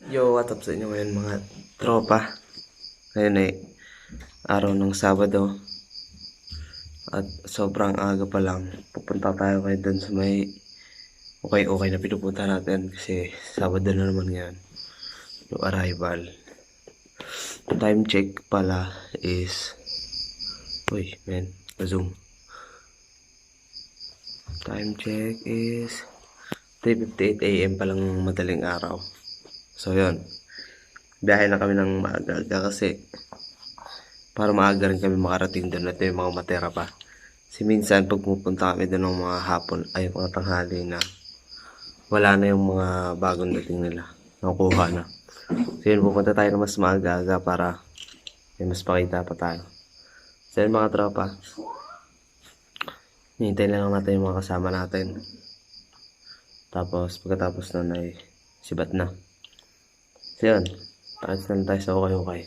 Yo, what up sa inyo ngayon mga tropa? Ngayon ay araw ng Sabado at sobrang aga pa lang. Pupunta tayo ngayon dun sa may okay na pinupunta natin kasi Sabado na naman ngayon. Yung arrival. Time check pala is uy, men, zoom. Time check is 3:58 AM pa lang madaling araw. So yun, biyahe na kami ng maaga kasi para maaga rin kami makarating doon at yung mga matera pa. Kasi minsan pag pupunta kami doon ng mga hapon ay mga tanghali na wala na yung mga bagong dating nila, nakukuha na. So yun, pupunta tayo na mas maaga para may mas pakita pa tayo. So yun mga tropa, hinihintay lang natin yung mga kasama natin. Tapos pagkatapos nun ay sibat na. So yun, takas na lang tayo sa Ukay Ukay.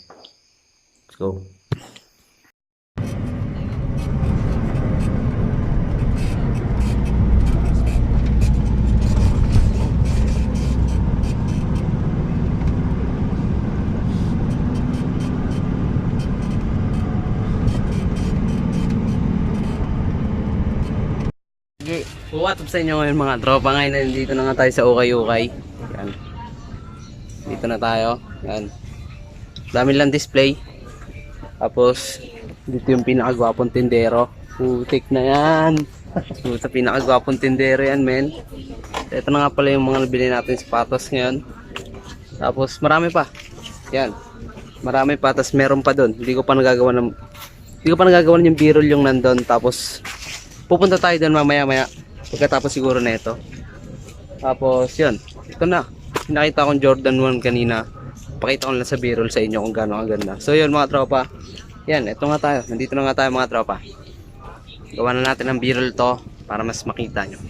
Let's go. Okay, what up sa inyo ngayon mga tropa. Ngayon nandito na nga tayo sa Ukay Ukay. Yan. Dito na tayo. Yan. Dami lang display. Tapos dito yung pinakagwapong tindero. Putik na yan. Sa pinakagwapong tindero yan, men. Ito na nga pala yung mga nabili natin sapatos ngayon. Tapos marami pa. Yan. Marami pa. Tapos meron pa doon. Hindi ko pa nagagawa yung b-roll yung nandun. Tapos pupunta tayo doon mamaya pagkatapos siguro na ito. Tapos yun, ito na. Nakita kong Jordan 1 kanina. Pakita ko lang sa b-roll sa inyo kung gaano kaganda. So yun mga tropa. Yan, ito nga tayo. Nandito na nga tayo mga tropa. Gawa na natin ang b-roll to para mas makita nyo.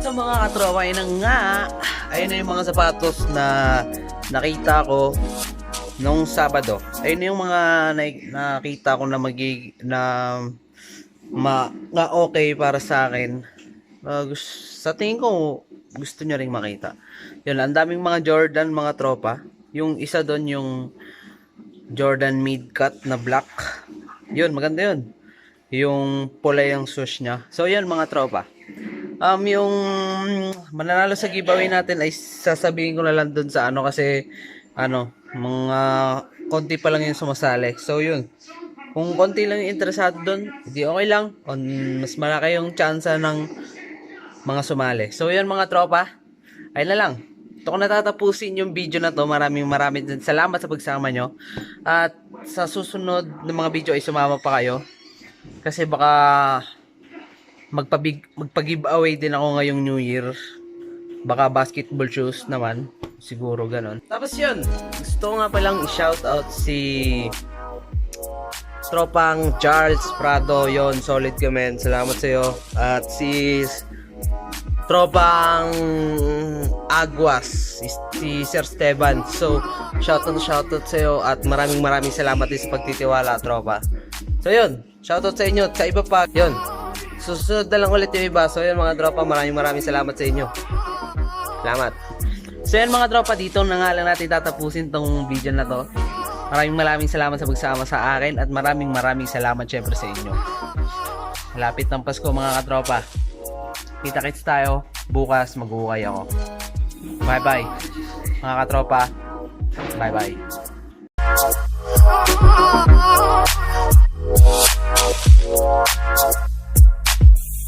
So mga katropa, ayun na nga. Ayun na yung mga sapatos na nakita ko nung Sabado. Ayun na yung mga nakita ko na na okay para sa akin. Sa tingin ko, gusto nyo ring makita. Yun, ang daming mga Jordan, mga tropa. Yung isa doon, yung Jordan mid-cut na black. Yun, maganda yun. Yung pula yung swoosh niya. So yun mga tropa. Yung mananalo sa giveaway natin ay sasabihin ko na lang dun sa ano kasi mga konti pa lang yung sumasali. So yun. Kung konti lang yung interesado dun, hindi okay lang. Mas malaki yung tsansa ng mga sumali. So yun mga tropa. Ay na lang. Ito ko natatapusin yung video na to. Maraming salamat sa pagsama nyo. At sa susunod ng mga video ay sumama pa kayo. Kasi baka magpa-giveaway din ako ngayong New Year. Baka basketball shoes naman. Siguro ganon. Tapos yun. Gusto nga palang i-shoutout si Tropang Charles Prado. Yon, solid ka men. Salamat sa'yo. At si Tropang Aguas, si Sir Stevan. So, shoutout sa'yo. At maraming salamat din sa pagtitiwala, tropa. So yun, shoutout sa inyo. Sa iba pa, yun. Susunod na lang ulit yung iba. So yun mga tropa, maraming salamat sa inyo. Salamat. So yun mga tropa, dito na nga lang natin tatapusin tong video na to. Maraming salamat sa pagsama sa akin. At maraming salamat syempre sa inyo. Malapit ng Pasko mga katropa. Kita-kits tayo. Bukas mag-uukay ako. Bye bye mga katropa. Bye bye.